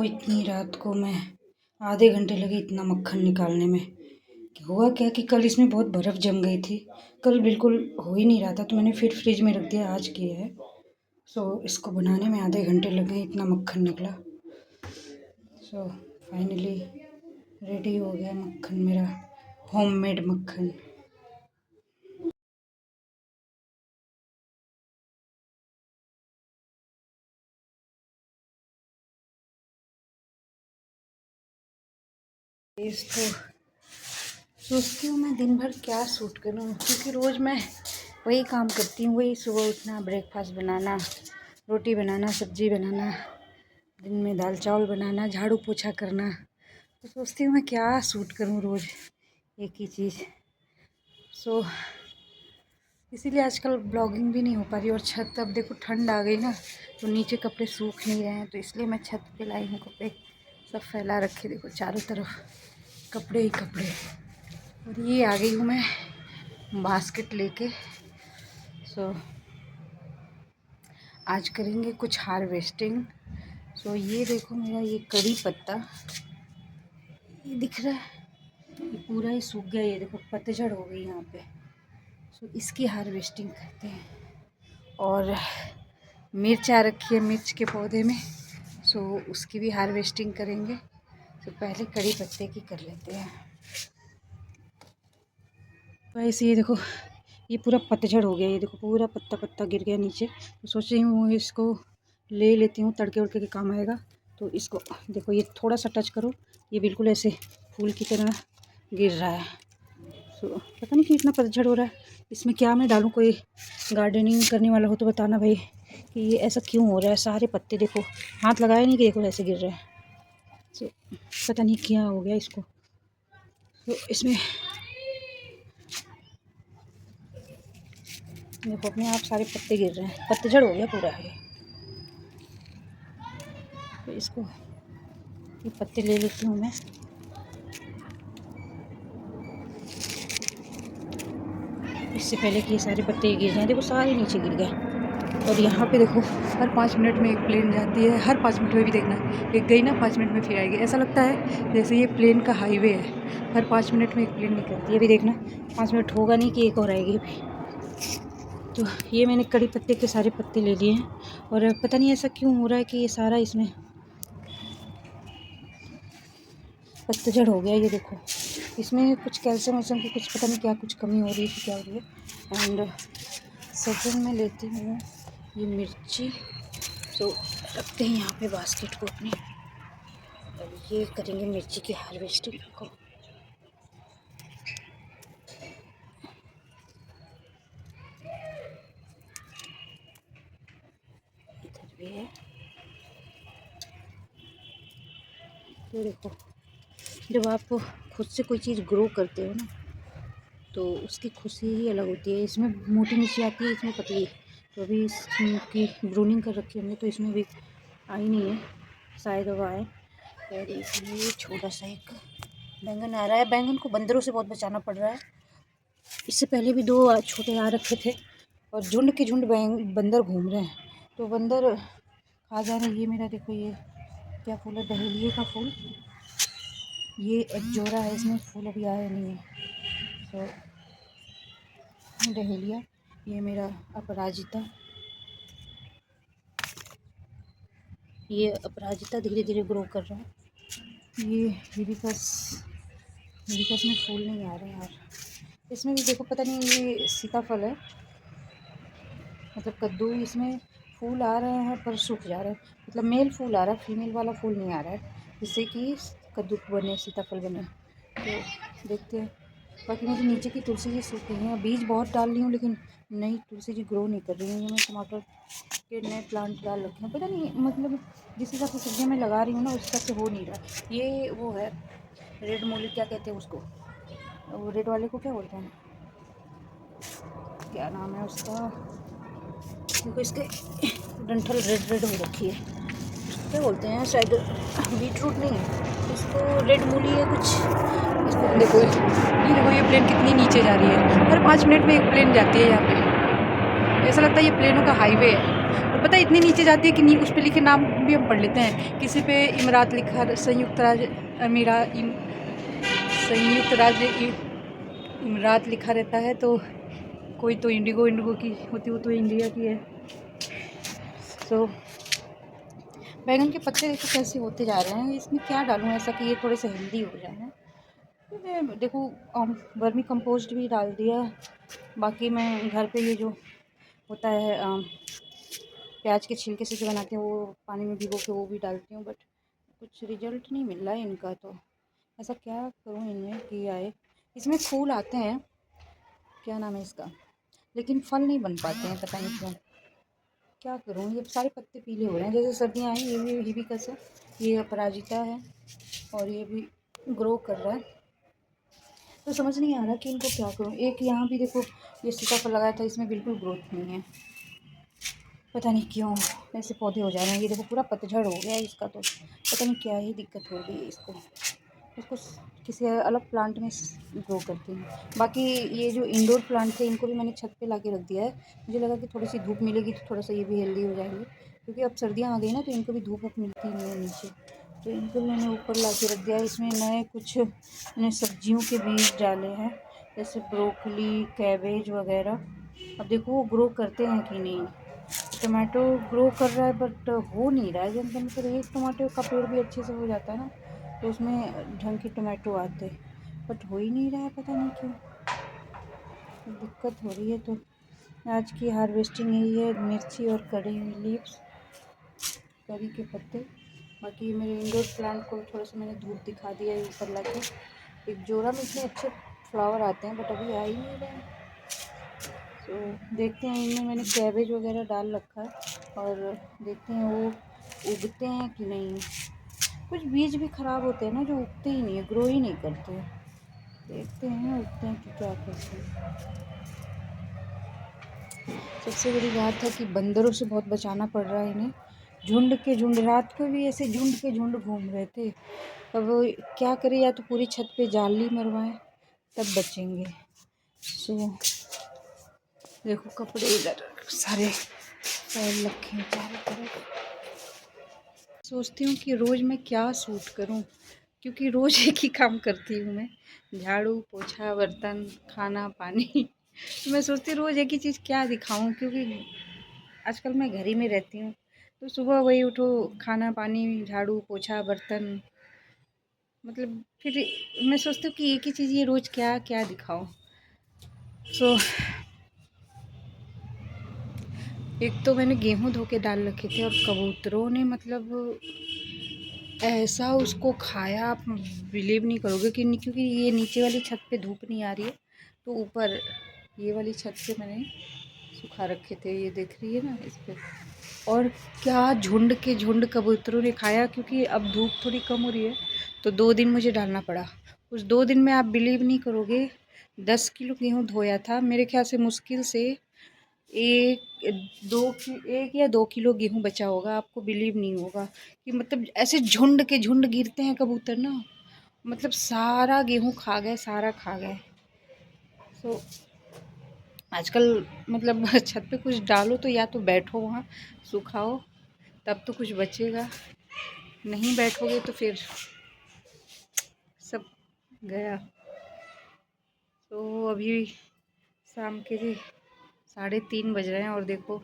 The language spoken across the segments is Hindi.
इतनी रात को मैं आधे घंटे लगे इतना मक्खन निकालने में। हुआ क्या कि कल इसमें बहुत बर्फ़ जम गई थी। कल बिल्कुल हो ही नहीं रहा था तो मैंने फिर फ्रिज में रख दिया, आज किया है। सो इसको बनाने में आधे घंटे लग गए, इतना मक्खन निकला। सो फाइनली रेडी हो गया मक्खन मेरा, होममेड मक्खन। इसको सोचती हूँ मैं दिन भर क्या शूट करूँ, क्योंकि रोज़ मैं वही काम करती हूँ, वही सुबह उठना, ब्रेकफास्ट बनाना, रोटी बनाना, सब्ज़ी बनाना, दिन में दाल चावल बनाना, झाड़ू पोछा करना। तो सोचती हूँ मैं क्या शूट करूँ रोज़ एक ही चीज़। सो इसीलिए आजकल ब्लॉगिंग भी नहीं हो पा रही। और छत, अब देखो ठंड आ गई ना, तो नीचे कपड़े सूख नहीं रहे हैं, तो इसलिए मैं छत पे लाई हूँ। कपड़े सब फैला रखे, देखो चारों तरफ कपड़े ही कपड़े। और ये आ गई हूँ मैं बास्केट लेके। सो आज करेंगे कुछ हार्वेस्टिंग। सो ये देखो मेरा ये कड़ी पत्ता, ये दिख रहा है, ये पूरा ही सूख गया। ये देखो पतझड़ हो गई यहाँ पे। सो इसकी हार्वेस्टिंग करते हैं। और मिर्च आ रखी है मिर्च के पौधे में, सो उसकी भी हार्वेस्टिंग करेंगे। तो पहले कड़ी पत्ते की कर लेते हैं। वैसे ये देखो ये पूरा पतझड़ हो गया, ये देखो पूरा पत्ता पत्ता गिर गया नीचे। तो सोच रही हूँ इसको ले लेती हूँ, तड़के उड़के के काम आएगा। तो इसको देखो, ये थोड़ा सा टच करो, ये बिल्कुल ऐसे फूल की तरह गिर रहा है। तो पता नहीं कि इतना पतझड़ हो रहा है, इसमें क्या मैं डालूँ? कोई गार्डनिंग करने वाला हो तो बताना भाई कि ये ऐसा क्यों हो रहा है। सारे पत्ते देखो, हाथ लगाया नहीं कि देखो ऐसे गिर रहे हैं। तो पता नहीं क्या हो गया इसको। तो इसमें देखो अपने आप सारे पत्ते गिर रहे हैं, पतझड़ हो गया पूरा है। तो इसको ये पत्ते ले लेती हूँ मैं। इससे पहले कि ये सारे पत्ते गिर जाएँ, देखो सारे नीचे गिर गए। और यहाँ पे देखो हर 5 मिनट में एक प्लेन जाती है, हर 5 मिनट में भी देखना, एक गई ना 5 मिनट में फिर आएगी। ऐसा लगता है जैसे ये प्लेन का हाईवे है, हर 5 मिनट में एक प्लेन निकलती है। अभी देखना 5 मिनट होगा नहीं कि एक और आएगी अभी। तो ये मैंने कड़ी पत्ते के सारे पत्ते ले लिए हैं। और पता नहीं ऐसा क्यों हो रहा है कि ये सारा इसमें पतझड़ हो गया। ये देखो इसमें कुछ कैल्शियम वैल्शियम की कुछ पता नहीं क्या कुछ कमी हो रही है, क्या हो रही है। एंड सेकंड में लेती हूँ ये मिर्ची। तो रखते हैं यहाँ पे बास्केट को अपनी, और ये करेंगे मिर्ची की हार्वेस्टिंग को। इधर भी है। ये देखो जब आप खुद से कोई चीज़ ग्रो करते हो ना, तो उसकी खुशी ही अलग होती है। इसमें मोटी मिर्ची आती है, इसमें पतली। तो अभी इसकी ब्रूनिंग कर रखी है हमने, तो इसमें भी आई नहीं है, शायद अब आए। और इसमें छोटा सा एक बैंगन आ रहा है। बैंगन को बंदरों से बहुत बचाना पड़ रहा है। इससे पहले भी 2 छोटे आ रखे थे, और झुंड के झुंड बंदर घूम रहे हैं, तो बंदर खा जा रहे हैं। ये मेरा देखो, ये क्या फूल है, डहेलिया का फूल। ये एग्जोरा है, इसमें फूल अभी आया नहीं है। तो डहेलिया, ये मेरा अपराजिता, ये अपराजिता धीरे धीरे ग्रो कर रहा है। ये हिबिस्कस में फूल नहीं आ रहे हैं यार। इसमें भी देखो पता नहीं, ये सीताफल है, मतलब कद्दू, इसमें फूल आ रहे हैं पर सूख जा रहे हैं। मतलब मेल फूल आ रहा है, फीमेल वाला फूल नहीं आ रहा है, जिससे कि कद्दू बने, सीताफल बने। तो देखते हैं। बाकी मुझे नीचे की तुलसी जी सूख गई हैं। बीज बहुत डाल रही हूँ लेकिन नई तुलसी जी ग्रो नहीं कर रही हूँ। ये मैं टमाटर के नए प्लांट डाल रखे हैं, पता नहीं मतलब जिस हिसाब से सब्जियाँ मैं लगा रही हूँ ना, उस हिसाब से हो नहीं रहा। ये वो है रेड मूली, क्या कहते हैं उसको, वो रेड वाले को क्या बोलते हैं, क्या नाम है उसका, देखो इसके डंठल रेड रेड हो रखी है, क्या बोलते हैं शायद, बीटरूट नहीं है इसको, रेड मूली है कुछ। इसको देखो, ये देखो ये प्लेन कितनी नीचे जा रही है, हर 5 मिनट में एक प्लेन जाती है यहाँ पे। ऐसा लगता है ये प्लेनों का हाईवे है, और पता है इतनी नीचे जाती है कि उस पर लिखे नाम भी हम पढ़ लेते हैं। किसी पे इमरात लिखा, संयुक्त राज्य इमरात लिखा रहता है, तो कोई तो इंडिगो की होती, वो तो इंडिया की है। तो बैगन के पत्ते देखो कैसे होते जा रहे हैं। इसमें क्या डालूं ऐसा कि ये थोड़े से हेल्दी हो जाए। तो मैं देखो वर्मी कंपोस्ट भी डाल दिया। बाकी मैं घर पे ये जो होता है प्याज के छिलके से जो बनाते हैं, वो पानी में भिगो के वो भी डालती हूँ, बट कुछ रिजल्ट नहीं मिल रहा है इनका। तो ऐसा क्या करूँ इनमें कि आए। इसमें फूल आते हैं, क्या नाम है इसका, लेकिन फल नहीं बन पाते हैं, पता नहीं क्यों। क्या करूँ, ये सारे पत्ते पीले हो रहे हैं। जैसे सर्दियाँ आई, ये भी हिबिस्कस है, ये अपराजिता है, और ये भी ग्रो कर रहा है। तो समझ नहीं आ रहा कि इनको क्या करूँ। एक यहाँ भी देखो, ये सीताफल लगाया था, इसमें बिल्कुल ग्रोथ नहीं है, पता नहीं क्यों ऐसे पौधे हो जा रहे हैं। ये देखो पूरा पतझड़ हो गया है इसका, तो पता नहीं क्या ही दिक्कत हो गई है इसको। इसको किसी अलग प्लांट में ग्रो करती हूँ। बाकी ये जो इंडोर प्लांट थे, इनको भी मैंने छत पे लाके रख दिया है। मुझे लगा कि थोड़ी सी धूप मिलेगी तो थोड़ा सा ये भी हेल्दी हो जाएंगे, क्योंकि अब सर्दियाँ आ गई ना, तो इनको भी धूप मिलती नहीं है नीचे। तो इनको भी मैंने ऊपर ला के रख दिया है। इसमें नए कुछ मैंने सब्जियों के बीज डाले हैं, जैसे ब्रोकली, कैबेज वगैरह। अब देखो वो ग्रो करते हैं कि नहीं। टमाटो ग्रो कर रहा है, बट हो नहीं रहा है। जब मतलब एक टमाटो का पेड़ भी अच्छे से हो जाता है ना, तो उसमें ढंग के टमाटो आते, बट हो ही नहीं रहा है, पता नहीं क्यों। तो दिक्कत हो रही है। तो आज की हार्वेस्टिंग यही है, मिर्ची और कड़ी लीव्स, करी के पत्ते। बाकी मेरे इंडोर प्लांट को थोड़ा सा मैंने धूप दिखा दिया है ऊपर लाके। एक जोड़ा में इतने अच्छे फ्लावर आते हैं, बट अभी आ ही नहीं रहे हैं। तो देखते हैं, इनमें मैंने कैबेज वगैरह डाल रखा है, और देखते हैं वो उगते हैं कि नहीं। कुछ बीज भी ख़राब होते हैं ना, जो उगते ही नहीं है, ग्रो ही नहीं करते। देखते हैं उगते हैं कि क्या करते हैं। सबसे बड़ी बात है कि बंदरों से बहुत बचाना पड़ रहा है इन्हें। झुंड के झुंड, रात को भी ऐसे झुंड के झुंड घूम रहे थे। अब क्या करें, या तो पूरी छत पे जाली मरवाएं, तब बचेंगे। सो देखो कपड़े इधर सारे फैल रखे हैं चारों तरफ। सोचती हूँ कि रोज़ मैं क्या सूट करूँ, क्योंकि रोज़ एक ही काम करती हूँ मैं, झाड़ू पोछा बर्तन खाना पानी। तो मैं सोचती रोज़ एक ही चीज़ क्या दिखाऊँ, क्योंकि आजकल मैं घर ही में रहती हूँ। तो सुबह वही उठो, खाना पानी झाड़ू पोछा बर्तन, मतलब फिर मैं सोचती हूँ कि एक ही चीज़ ये रोज़ क्या क्या दिखाऊँ। सो एक तो मैंने गेहूँ धो के डाल रखे थे, और कबूतरों ने मतलब ऐसा उसको खाया, आप बिलीव नहीं करोगे कि नहीं, क्योंकि ये नीचे वाली छत पे धूप नहीं आ रही है, तो ऊपर ये वाली छत पे मैंने सुखा रखे थे, ये देख रही है ना इस पे। और क्या झुंड के झुंड कबूतरों ने खाया, क्योंकि अब धूप थोड़ी कम हो रही है, तो 2 दिन मुझे डालना पड़ा। उस 2 दिन में आप बिलीव नहीं करोगे 10 किलो गेहूँ धोया था। मेरे ख्याल से मुश्किल से 1 या 2 किलो गेहूँ बचा होगा। आपको बिलीव नहीं होगा कि मतलब ऐसे झुंड के झुंड गिरते हैं कबूतर ना, मतलब सारा गेहूँ खा गए, सारा खा गए। सो आजकल मतलब छत पे कुछ डालो तो या तो बैठो वहाँ सुखाओ, तब तो कुछ बचेगा, नहीं बैठोगे तो फिर सब गया। तो अभी शाम के 3:30 बज रहे हैं, और देखो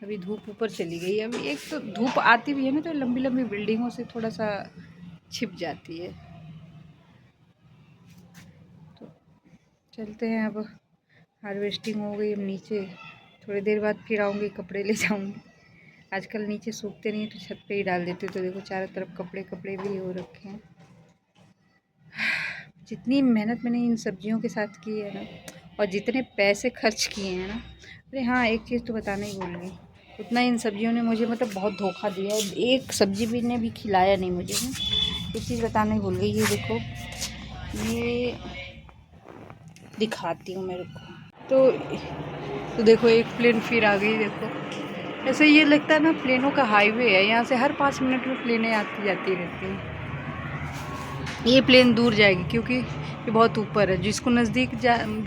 अभी धूप ऊपर चली गई है। अभी एक तो धूप आती भी है ना, तो लंबी लंबी बिल्डिंगों से थोड़ा सा छिप जाती है। तो चलते हैं, अब हार्वेस्टिंग हो गई। अब नीचे थोड़ी देर बाद फिर आऊँगी, कपड़े ले जाऊँगी। आजकल नीचे सूखते नहीं तो छत पे ही डाल देते, तो देखो चारों तरफ कपड़े कपड़े भी हो रखे हैं। जितनी मेहनत मैंने इन सब्जियों के साथ की है ना, और जितने पैसे खर्च किए हैं ना, अरे हाँ एक चीज़ तो बताना ही भूल गई, उतना इन सब्जियों ने मुझे मतलब बहुत धोखा दिया है। एक सब्जी भी ने भी खिलाया नहीं मुझे ना, एक चीज़ बताना ही भूल गई। ये देखो, ये दिखाती हूँ मेरे को। तो देखो एक प्लेन फिर आ गई। देखो ऐसे ये लगता है ना प्लेनों का हाईवे है, यहाँ से हर 5 मिनट में प्लेनें आती जाती रहती हैं। ये प्लेन दूर जाएगी, क्योंकि ये बहुत ऊपर है। जिसको नज़दीक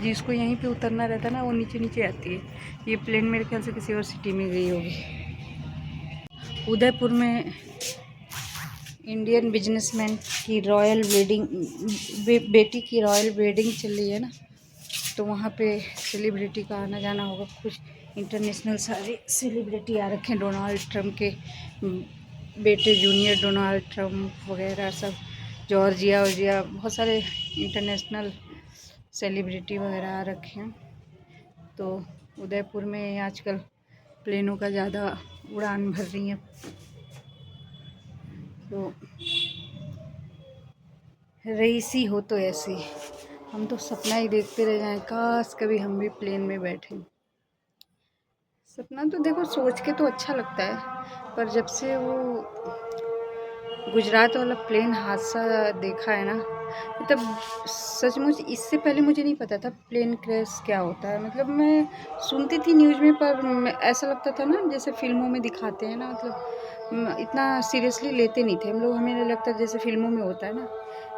जिसको यहीं पे उतरना रहता है ना, वो नीचे नीचे आती है। ये प्लेन मेरे ख्याल से किसी और सिटी में गई होगी। उदयपुर में इंडियन बिजनेसमैन की रॉयल वेडिंग बेटी की रॉयल वेडिंग चल रही है ना, तो वहाँ पे सेलिब्रिटी का आना जाना होगा। कुछ इंटरनेशनल सारे सेलिब्रिटी आ रखे हैं, डोनाल्ड ट्रम्प के बेटे जूनियर डोनाल्ड ट्रम्प वगैरह सब, जॉर्जिया वर्जिया, बहुत सारे इंटरनेशनल सेलिब्रिटी वगैरह आ रखे हैं। तो उदयपुर में आजकल प्लेनों का ज़्यादा उड़ान भर रही हैं, तो रईसी हो तो ऐसी, हम तो सपना ही देखते रह जाएं, काश कभी हम भी प्लेन में बैठें। सपना तो देखो सोच के तो अच्छा लगता है, पर जब से वो गुजरात वाला प्लेन हादसा देखा है ना, मतलब सचमुच इससे पहले मुझे नहीं पता था प्लेन क्रैश क्या होता है। मतलब मैं सुनती थी न्यूज़ में, पर ऐसा लगता था ना जैसे फिल्मों में दिखाते हैं ना, मतलब इतना सीरियसली लेते नहीं थे हम लोग। हमें लगता जैसे फिल्मों में होता है ना,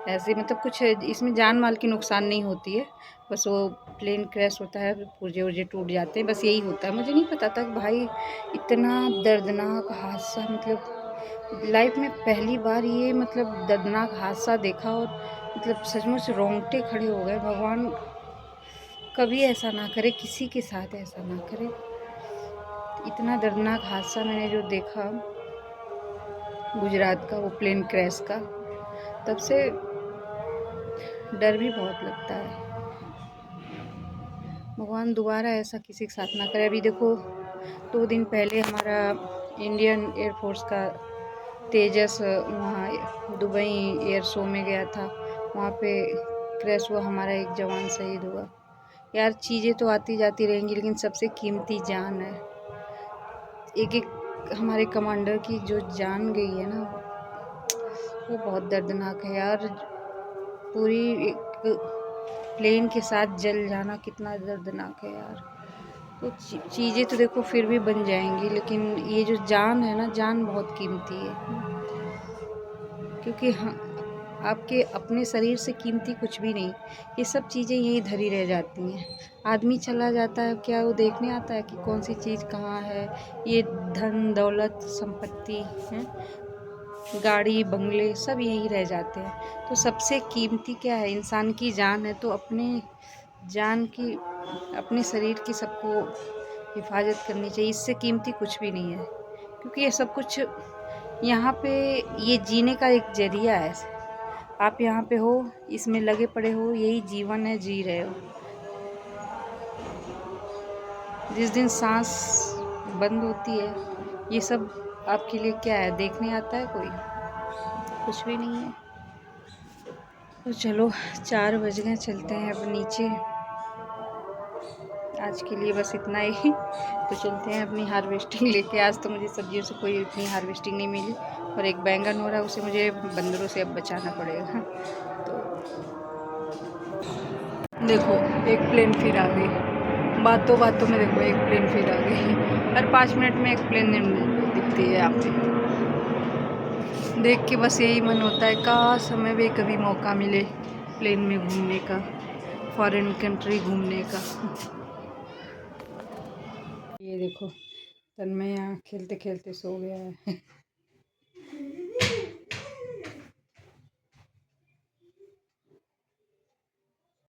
ऐसे मतलब कुछ इसमें जान माल की नुकसान नहीं होती है, बस वो प्लेन क्रैश होता है, पुर्जे उर्जे टूट जाते हैं, बस यही होता है। मुझे नहीं पता था कि भाई इतना दर्दनाक हादसा, मतलब लाइफ में पहली बार ये मतलब दर्दनाक हादसा देखा, और मतलब सचमुच रोंगटे खड़े हो गए। भगवान कभी ऐसा ना करे, किसी के साथ ऐसा ना करे। इतना दर्दनाक हादसा मैंने जो देखा गुजरात का, वो प्लेन क्रैश का, तब से डर भी बहुत लगता है। भगवान दोबारा ऐसा किसी के साथ ना करे। अभी देखो 2 दिन पहले हमारा इंडियन एयरफोर्स का तेजस वहाँ दुबई एयर शो में गया था, वहाँ पे क्रैश हुआ, हमारा एक जवान शहीद हुआ। यार चीज़ें तो आती जाती रहेंगी, लेकिन सबसे कीमती जान है। एक एक हमारे कमांडर की जो जान गई है ना, वो बहुत दर्दनाक है यार। पूरी एक प्लेन के साथ जल जाना कितना दर्दनाक है यार। तो चीज़ें तो देखो फिर भी बन जाएंगी, लेकिन ये जो जान है ना, जान बहुत कीमती है। क्योंकि हाँ, आपके अपने शरीर से कीमती कुछ भी नहीं, ये सब चीज़ें यहीं धरी रह जाती हैं। आदमी चला जाता है, क्या वो देखने आता है कि कौन सी चीज़ कहाँ है। ये धन दौलत संपत्ति है, गाड़ी बंगले सब यहीं रह जाते हैं। तो सबसे कीमती क्या है? इंसान की जान है। तो अपने जान की, अपने शरीर की सबको हिफाजत करनी चाहिए, इससे कीमती कुछ भी नहीं है। क्योंकि ये सब कुछ यहाँ पे, ये जीने का एक ज़रिया है। आप यहाँ पे हो, इसमें लगे पड़े हो, यही जीवन है, जी रहे हो। जिस दिन सांस बंद होती है, ये सब आपके लिए क्या है? देखने आता है कोई? कुछ भी नहीं है। तो चलो 4 बज गए, चलते हैं अब नीचे। आज के लिए बस इतना ही। तो चलते हैं अपनी हार्वेस्टिंग लेके। आज तो मुझे सब्जियों से कोई इतनी हार्वेस्टिंग नहीं मिली, और एक बैंगन हो रहा है, उसे मुझे बंदरों से अब बचाना पड़ेगा। तो देखो एक प्लेन फिर आ गई, बातों बातों में देखो एक प्लेन फिर आ गई। हर 5 मिनट में एक प्लेन दिखती है यहाँ पे। देख के बस यही मन होता है, काश हमें भी कभी मौका मिले प्लेन में घूमने का, फॉरेन कंट्री घूमने का। ये देखो तन्मय यहाँ खेलते खेलते सो गया है।